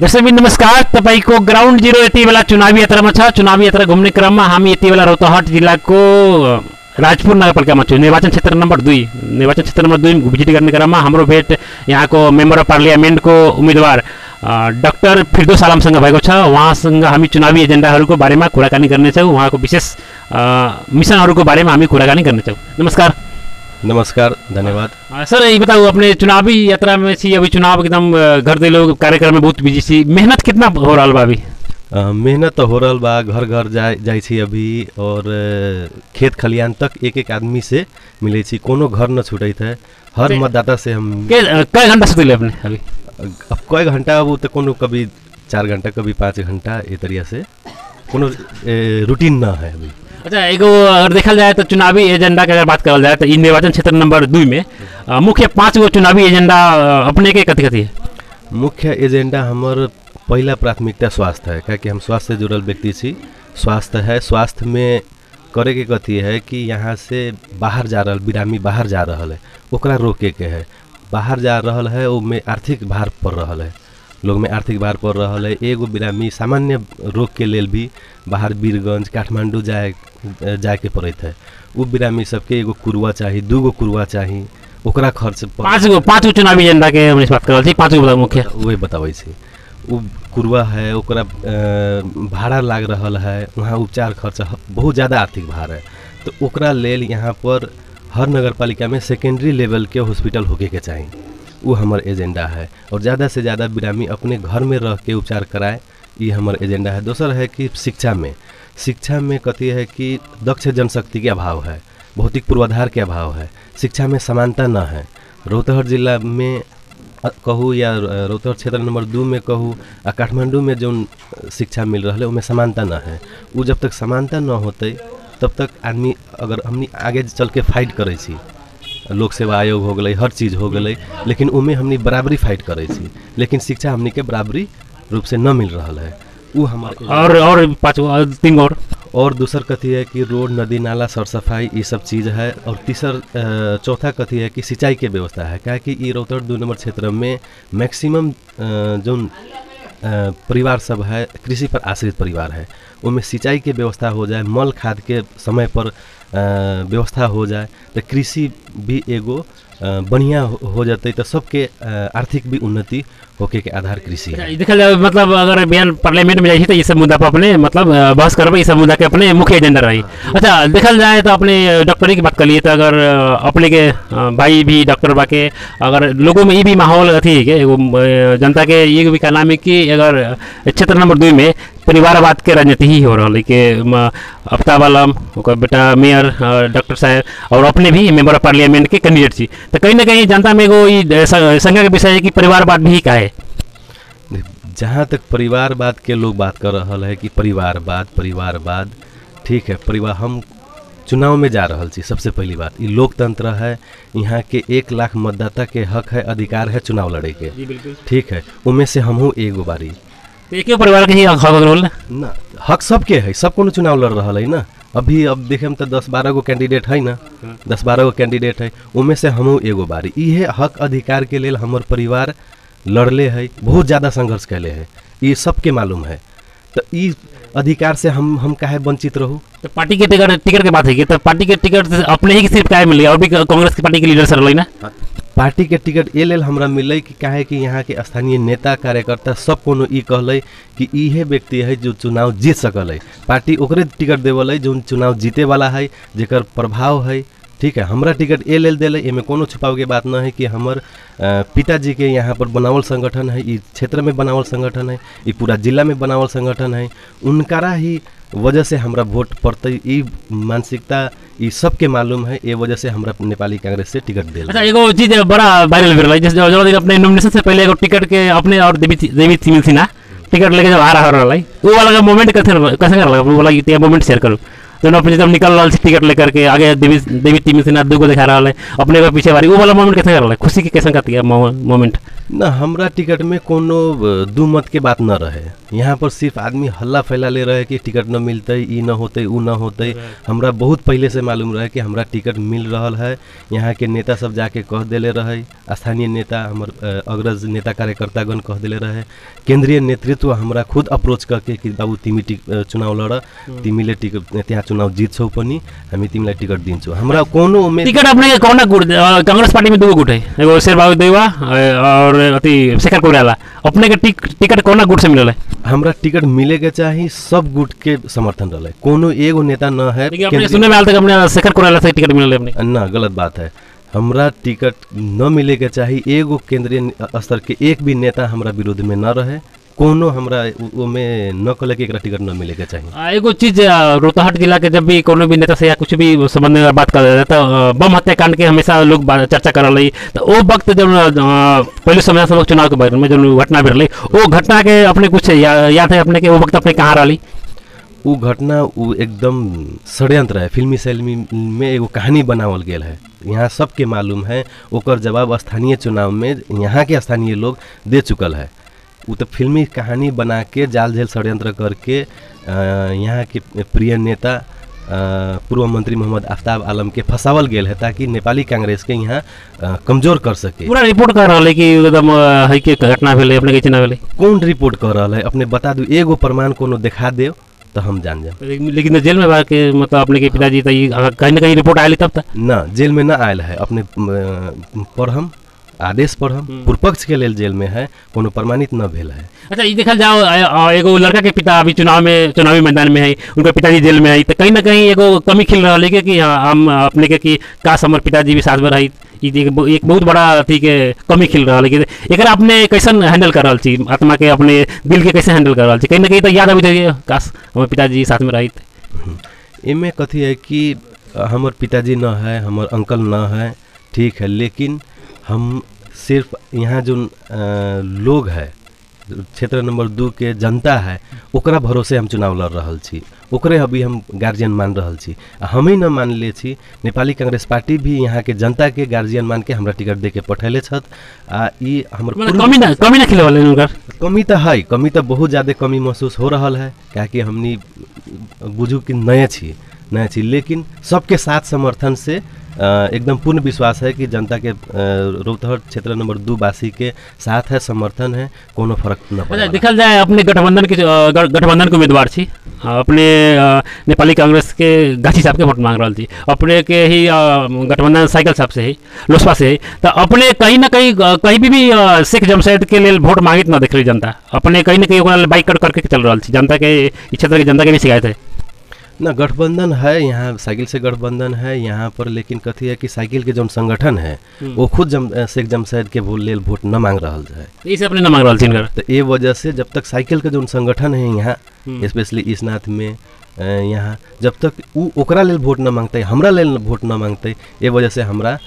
दर्शक नमस्कार, तपाईको ग्राउन्ड जीरो यति बेला चुनावी यात्रामा छ। चुनावी यात्रा घुम्ने क्रममा हामी यति बेला रौतहट जिल्लाको राजपुर नगरपालिकामा छु। निर्वाचन क्षेत्र नम्बर 2 भिजिट गर्ने क्रममा हाम्रो भेट यहाँको मेम्बर अफ पार्लियामेन्टको उम्मेदवार डाक्टर फिरदौस आलमसँग भएको छ। उहाँसँग हामी चुनावी एजेन्डाहरूको बारेमा कुराकानी गर्नेछौँ, उहाँको विशेष मिसनहरूको बारेमा हामी कुराकानी गर्नेछौँ। नमस्कार। नमस्कार, धन्यवाद। सर ये बताओ, अपने चुनावी यात्रा में छी, अभी चुनाव एकदम घर दे लोग कार्यक्रम में बहुत बिजी छी, मेहनत कितना हो रहा बा अभी? मेहनत तो हो रहा बा, घर घर जाए छी अभी, और खेत खलियान तक एक एक आदमी से मिले छी, कोनो घर न छूटे थे। हर मतदाता से हम कई घंटा सुतले अपने अभी? अब कई घंटा, वो तो कोनो कभी 4 घंटा कभी 5 घंटा, ये तरीका से कोनो रूटीन ना है अभी। अच्छा, एगो अगर देखल जाए तो चुनावी एजेंडा की अगर बात करल जाए तो इ निर्वाचन क्षेत्र नंबर 2 में मुख्य 5 गो चुनावी एजेंडा अपने के कथी है? मुख्य एजेंडा हमार पहला प्राथमिकता स्वास्थ्य है, क्योंकि हम स्वास्थ्य से जुड़ल व्यक्ति छी। स्वास्थ्य है, स्वास्थ्य में करे के कथी है कि यहाँ से बाहर जा रहा बिरामी बाहर जा रहा है, ओकरा रोके के है। बाहर जा रहा है, वो में आर्थिक भार पड़ रहा है, लोग में आर्थिक भार पड़ रहा है। एगो बिरामी सामान्य रोग के लेल भी बाहर वीरगंज काठमांडू जाए के पड़त है। वो बिरामी सबके एगो कुरुआ चाहिए, 2 गो कुरुआ चाहिए, ओकरा खर्च 5 गो चुनावी एजेंडा के हम बात करल छी। 5 गो मुख्य वही बताबै छी। वो कुरुआ है, ओकरा भाड़ा लाग रहा है, वहाँ उपचार खर्च बहुत ज़्यादा आर्थिक भार है। तो ओकरा लेल यहाँ पर हर नगर पालिका में सेकेंडरी लेवल के हॉस्पिटल होके के चाहिए, वो हमार एजेंडा है। और ज़्यादा से ज़्यादा बिरामी अपने घर में रह के उपचार कराए, ये हमार एजेंडा है। दूसरा है कि शिक्षा में कथी है कि दक्ष जनशक्ति के अभाव है, भौतिक पूर्वाधार के अभाव है, शिक्षा में समानता न है। रौतहट जिला में कहूँ या रौतहट क्षेत्र नंबर 2 में कहूँ, आ काठमांडू में जो शिक्षा मिल रहा है उसमें समानता न है। वो जब तक समानता न होते तब तक आदमी, अगर हमनी आगे चल के फाइट करे छी, लोक सेवा आयोग हो गए, हर चीज़ हो गए, लेकिन उमें हमनी बराबरी फाइट करे छी, लेकिन शिक्षा हमनी के बराबरी रूप से न मिल रहा है। वो हमारे और 3 और दूसर कथी है कि रोड, नदी नाला, सर सफाई, ये सब चीज़ है। और चौथा कथी है कि सिंचाई के व्यवस्था है, क्या कि ये रौतहट 2 नंबर क्षेत्र में मैक्सिमम जो परिवार सब है कृषि पर आश्रित परिवार है, उनमें सिंचाई के व्यवस्था हो जाए, मल खाद के समय पर व्यवस्था हो जाए, तो कृषि भी एगो बढ़िया हो जाते, तो सबके आर्थिक भी उन्नति होके के आधार कृषि है। देखल जाए, मतलब अगर बिहान पार्लियामेंट में जाइए तो ये सब मुद्दा पर अपने मतलब बहस करबे, ये सब मुद्दा के अपने मुख्य एजेंडा रही। अच्छा, देखल जाए तो अपने डॉक्टरी की बात कर लिए, तो अगर अपने के भाई भी डॉक्टर बाके, अगर लोगों में ये भी माहौल अथी है कि जनता के ये भी कहना है कि अगर क्षेत्र नंबर 2 में परिवारवाद के राजनीति ही हो रहा है, कि आफ्ताब आलम, बेटा मेयर डॉक्टर साहब, और अपने भी मेंबर ऑफ पार्लियामेंट के कैंडिडेट थी, तो कहीं ना कहीं जनता में एगो शंका के विषय है कि परिवारवाद भी का है। जहाँ तक परिवारवाद के लोग बात कर रहा है कि परिवारवाद ठीक है, परिवार हम चुनाव में जा रहा छी। सबसे पहली बात, ये लोकतंत्र है, यहाँ के 1 लाख मतदाता के हक है, अधिकार है चुनाव लड़े के, ठीक है। उनमें से हमहू एगो बारी, एक परिवार के ही हक ना, हक सबके है, सब कोनो चुनाव लड़ रहा है ना। अभी अब देखें तो 10-12 गो कैंडिडेट है ना, 10-12 गो कैंडिडेट है, उनमें से हमहू एगो बारी। ये हक अधिकार के लिए हमार परिवार लड़ले है, बहुत ज़्यादा संघर्ष कैले है, ये सबके मालूम है। तो ये अधिकार से हम काहे वंचित रहूँ? तो पार्टी के टिकट के बात है कि तो पार्टी के टिकट अपने ही सिर्फ काहे मिल गया, और भी कांग्रेस की पार्टी के लीडर सर ना। पार्टी के टिकट ये लेल हमरा मिले कि काहे कि यहाँ के स्थानीय नेता कार्यकर्ता सब कोनो ई कहले कि इहे व्यक्ति है जो चुनाव जीत सकल है, पार्टी ओकरे टिकट देवल है जो चुनाव जीते वाला है, जेकर प्रभाव है, ठीक है। हमरा टिकट ये लेल दिले, एमे कोनो छुपाव के बात न है कि हमर पिताजी के यहाँ पर बनावल संगठन है, इस क्षेत्र में बनावल संगठन है, ये पूरा जिला में बनावल संगठन है, उनकरा ही वजह से हमरा वोट पड़ते, ये मानसिकता ये सबके मालूम है, ये वजह से हमरा नेपाली कांग्रेस से टिकट दिल। अच्छा, एगो चीज बड़ा वायरल हो रहा है, जैसे जो दिन अपने नॉमिनेशन से पहले एगो टिकट के अपने और देवी थी ना टिकट लेके जब आ रहा है, वो वाला मोमेंट कैसे लगा, वो वाला मोमेंट शेयर करो। जब अपने जब निकल रहा टिकट लेकर के आगे देवी टीम से ना दू को दिखा रहा है अपने को पीछे बारी वो वाला मोमेंट कैसे कर रहा है, खुशी की कैसे करती है मोमेंट? न हमरा टिकट में कोनो दू मत के बात न रहे। यहाँ पर सिर्फ आदमी हल्ला फैला ले रहे कि टिकट न मिलते, ई न होते, ऊ न होते। हमरा बहुत पहले से मालूम रहे कि हमरा टिकट मिल रहा है। यहाँ के नेता सब जाके कह देले रहे, स्थानीय नेता हमर अग्रज नेता कार्यकर्तागण कह देले रहे, केंद्रीय नेतृत्व हमरा खुद अप्रोच करके कि बाबू तिमी चुनाव लड़, तिमीले टिकट त्यहाँ चुनाव जीतछौ पनि, हामी तिमीलाई टिकट दिन्छौँ। हमरा कोनो में टिकट अपने कौन गुट कांग्रेस पार्टी में दो गुट है, एगो शेरबहादुर देवा और अति शेखर कोइराला, अपने के टिकट कौन गुट से मिलल है? हमरा टिकट मिले के चाहिए सब गुट के समर्थन रहे, कोनो एगो नेता न है। अपने सुनने में आल तक अपने शेखर कोइराला से टिकट मिलल है अपने? न, गलत बात है। हमरा टिकट न मिले के चाहिए, एगो केंद्रीय स्तर के एक भी नेता हमरा विरोध में न रहे, कोनो हमरा में न कहले कि एकरा टिकट न मिले के चाहिए। एगो चीज रोहतास जिला के जब भी कोनो भी नेता से या कुछ भी संबंध में बात कर रहे तो बम हत्याकांड के हमेशा लोग चर्चा कर रही, तो वो वक्त जब पहले समय से लोग चुनाव के बारे में जो घटना भी रही, वो घटना के अपने कुछ याद है अपने के? वो वक्त अपने कहाँ रही वो घटना? वो एकदम षड्यंत्र है, फिल्मी शैली में एगो कहानी बनावल गेल है। यहाँ सबके मालूम है, ओकर जवाब स्थानीय चुनाव में यहाँ के स्थानीय लोग दे चुकल है। वो तो फिल्मी कहानी बना के जाल झेल षड्यंत्र करके यहाँ के प्रिय नेता पूर्व मंत्री मोहम्मद आफ्ताब आलम के फंसावल गेल है ताकि नेपाली कांग्रेस के यहाँ कमजोर कर सके। पूरा रिपोर्ट कर रहा है कि एकदम है कि घटना भेले अपने के चिन्ह भेले? कौन रिपोर्ट कर रहा है अपने बता दू, एगो प्रमाण कोनो दिखा दे तो हम जान जाए। लेकिन जेल में के मतलब अपने के पिताजी तो कहीं ना कहीं रिपोर्ट आयल तब तक? ना, जेल में ना आयल है। अपने पढ़म आदेश पर हम पूर्व पक्ष के लेल जेल में है, कोनो प्रमाणित न भेल है। अच्छा, ये देखल जाओ एगो लड़का के पिता अभी चुनावी मैदान में है, उनके पिताजी जेल में है, तो कहीं ना कहीं एगो कमी खिल रहा है कि हम अपने के कि काश हमारे पिताजी भी साथ में रही, एक बहुत बड़ा अथी के कमी खिल रहा है। एक आपने कैसन हैंडल कर रहा छी, आत्मा के अपने दिल के कैसे हैंडल कर रहा छी? कहीं ना कहीं तो याद अभी काश हमारे पिताजी साथ में रही। इनमें कथी है कि हमारे पिताजी न है, हमारे अंकल न है, ठीक है, लेकिन हम सिर्फ यहाँ जो लोग है क्षेत्र नंबर 2 के जनता है ओकरा भरोसे हम चुनाव लड़ रहा छी, ओकरे अभी हम गार्जियन मान रहा छी। हम ही न मान ले छी, नेपाली कांग्रेस पार्टी भी यहाँ के जनता के गार्जियन मान के हमरा टिकट दे के पठैले छत। ई हमर कमी ना खिलवाले उनकर? कमी तो है, कमी तो बहुत ज़्यादा कमी महसूस हो रहा है, क्या कि हमनी बुझू कि नए छी, लेकिन सबके साथ समर्थन से एकदम पूर्ण विश्वास है कि जनता के रोहतहट क्षेत्र नंबर 2 वासी के साथ है, समर्थन है, कोनो फर्क न पड़े। देखल जाए अपने गठबंधन के उम्मीदवार छी, अपने नेपाली कांग्रेस के गाछी साहब के वोट मांग रहा थी, अपने के ही गठबंधन साइकिल साहब से है, लोसपा से है, तो अपने कहीं ना कहीं भी शेख जमशेद के लिए वोट मांगित न देख रही जनता, अपने कहीं ना कहीं बाइकआउट करके चल रहा थी, जनता के क्षेत्र के जनता के भी शिकायत है ना। गठबंधन है यहाँ, साइकिल से गठबंधन है यहाँ पर, लेकिन कथी है कि साइकिल के जो संगठन है वो खुद शेख जमशेद के लेल वोट न मांग रहा है, इसे अपने न मांग रहा। तो ये वजह से जब तक साइकिल के जो संगठन है यहाँ स्पेशली इसनाथ में यहाँ जब तक ओकरा लेल वोट न मांगते, हमरा लेल वोट न मांगते, ये वजह से हमरा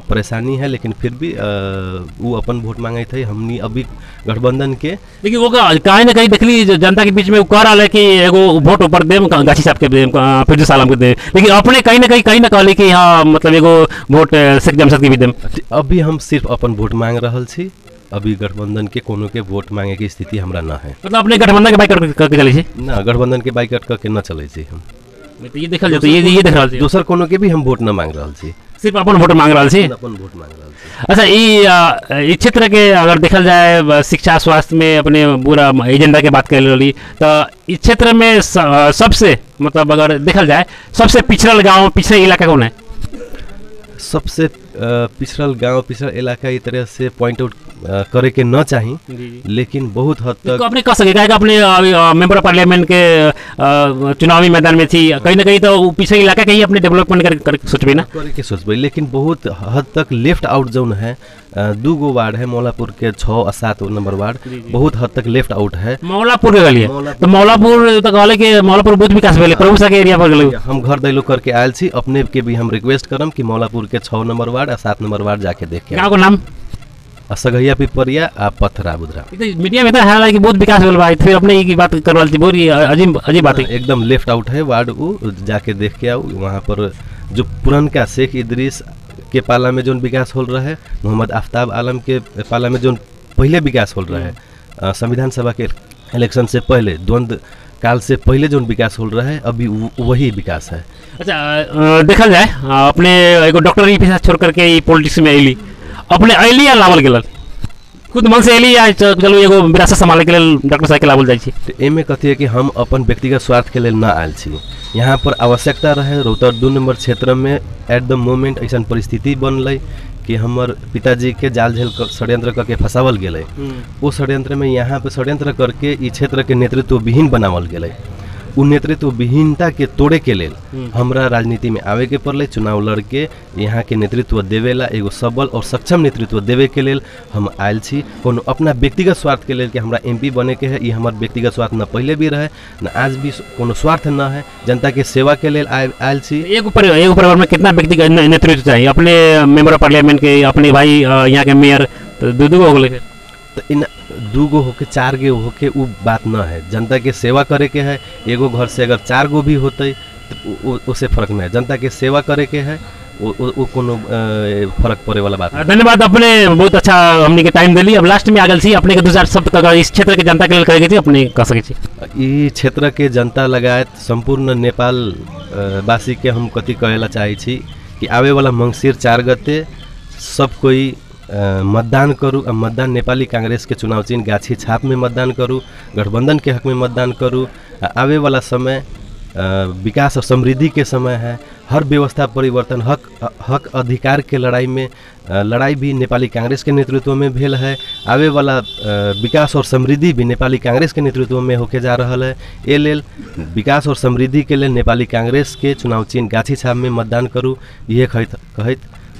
परेशानी है। लेकिन फिर भी वो अपन वोट मांगे थे हमनी अभी गठबंधन के। लेकिन वो कहीं ना कहीं देखली जनता के बीच में कह रहा है कि एगो वोट ऊपर देम गाछी साहब के देम, फिर सालम के देम, लेकिन अपने कहीं ना कहली कि हाँ मतलब एगो वोट शेख जमशेद के भी देम। अभी हम सिर्फ अपन वोट मांग रहा छी, अभी गठबंधन के कोनो के वोट मांगे की स्थिति हमरा ना है। मतलब अपने गठबंधन के बाइकआउट करके चले छी? ना, गठबंधन के बाइकआउट करके न चले छी हम। तो ये देखल जाए, ये देख रहा छी दोसर कोनो के भी हम वोट न मांग रहा छी, सिर्फ अपन वोट मांग रहा छी, अपन वोट मांग रहा छी। अच्छा, ये क्षेत्र के अगर देखल जाए शिक्षा स्वास्थ्य में अपने पूरा एजेंडा के बात कर रही, तो इस क्षेत्र में सबसे मतलब अगर देखल जाए सबसे पिछड़ल गाँव, पिछड़े इलाका कौन है? सबसे पिछड़ल गांव, पिछड़ल इलाका इस तरह से पॉइंट आउट करे के न चाहिए, लेकिन बहुत हद तक तो अपने कह सके क्या अपने मेंबर ऑफ पार्लियामेंट के चुनावी मैदान में थी, कहीं ना कहीं तो पिछड़े इलाका के ही अपने डेवलपमेंट कर सोचबे ना, करे के सोचबे। लेकिन बहुत हद तक लेफ्ट आउट जोन है, 2 गो वार्ड है, मौलापुर के 6 और 7 नंबर वार्ड बहुत हद तक लेफ्ट आउट है। मौलापुर के गलिए तो मौलापुर तो कहले कि मौलापुर बहुत विकास भेले, प्रभु सा के एरिया पर गेल हम घर दैलो करके आयल छी, अपने के भी हम रिक्वेस्ट करम कि मौलापुर के 6 नंबर वार्ड और 7 नंबर वार्ड जाके देख के। गाँव का नाम सगहिया पिपरिया आ पथरा बुधरा। मीडिया में तो है कि बहुत विकास होल भाई, फिर अपने की बात करवा थी बहुत अजीब अजीब बात है। एकदम लेफ्ट आउट है वार्ड, वो जाके देख के आओ। वहाँ पर जो पुरनका शेख इदरीस के पाला में जो विकास हो रहा है, मोहम्मद आफ्ताब आलम के पाला में जो पहले विकास हो रहा है, संविधान सभा के इलेक्शन से पहले, द्वंद्व काल से पहले जो विकास हो रहा है, अभी वही विकास है। अच्छा देखा जाए अपने एगो डॉक्टरी पेशा छोड़ करके पॉलिटिक्स में अली, अपने अली या लावल गेल खुद मन से अली या चलो एगो विरासत संभाले के लिए डॉक्टर साहब के लावल जाइ छी? तो एमे कथी है कि हम अपन व्यक्तिगत स्वार्थ के लिए ना आयल छी। यहाँ पर आवश्यकता रहे रौतहट 2 नंबर क्षेत्र में एट द मोमेंट ऐसा परिस्थिति बनल कि हमर पिताजी के जाल झेल षड्यंत्र करके फंसावल गेलै। वो षड्यंत्र में यहाँ पे षड्यंत्र करके ई क्षेत्र के नेतृत्व विहीन बनावल गेलै। उ नेतृत्व विहीनता के तोड़े के लेल हमरा राजनीति में आवे के पड़ले, चुनाव लड़के यहाँ के नेतृत्व देवेला, एगो सबल और सक्षम नेतृत्व देवे के लेल हम आयल छी। कोनो अपना व्यक्तिगत स्वार्थ के लेल कि हमरा एमपी बने के है, ये हमार व्यक्तिगत स्वार्थ न पहले भी रहे न आज भी कोनो स्वार्थ न है, जनता के सेवा के लेल आयल छी। एगो परिवार में कितना व्यक्तिगत नेतृत्व चाहिए? अपने मेंबर ऑफ पार्लियामेंट के, अपने भाई यहाँ के मेयर, तो दू हो गए। तो इन 2 गो होके 4 गो होके वो बात न है, जनता के सेवा करे के है। एगो घर से अगर 4 गो भी होते तो उससे फर्क नहीं है, जनता के सेवा करे के है, वो कोनो फर्क पड़े वाला बात है। धन्यवाद, अपने बहुत अच्छा हमने के टाइम दिली। अब लास्ट में आगल छी अपने के 2-4 शब्द अगर इस क्षेत्र के जनता के लिए कहे थी अपने कह सके छी? ई क्षेत्र के जनता लगायत संपूर्ण नेपाल वासी के हम कथी कहेला चाहे छी कि आवे वाला मंगसिर 4 गते सब कोई मतदान करूँ। मतदान नेपाली कांग्रेस के चुनाव चिन्ह गाछी छाप में मतदान करूँ, गठबंधन के हक में मतदान करूँ। आवे वाला समय विकास और समृद्धि के समय है। हर व्यवस्था परिवर्तन, हक अधिकार के लड़ाई में लड़ाई भी नेपाली कांग्रेस के नेतृत्व में भेल है। आवे वाला विकास और समृद्धि भी नेपाली कांग्रेस के नेतृत्व में होके जा रहा है। ए लेल विकास और समृद्धि के लिए नेपाली कांग्रेस के चुनाव चिन्ह गाछी छाप में मतदान करूँ, ये कहत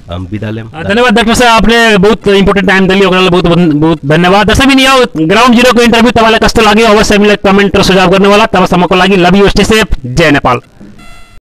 हम विदा लेम। धन्यवाद डॉक्टर साहब, आपने बहुत इंपोर्टेंट टाइम दिली, बहुत बहुत धन्यवाद। दर्शक भी नहीं आओ ग्राउंड जीरो को इंटरव्यू तब कष्ट लगे, अवश्य मिले कमेंट सुझाव करने वाला, तब समको लगी। लव यू, स्टे सेफ, जय नेपाल।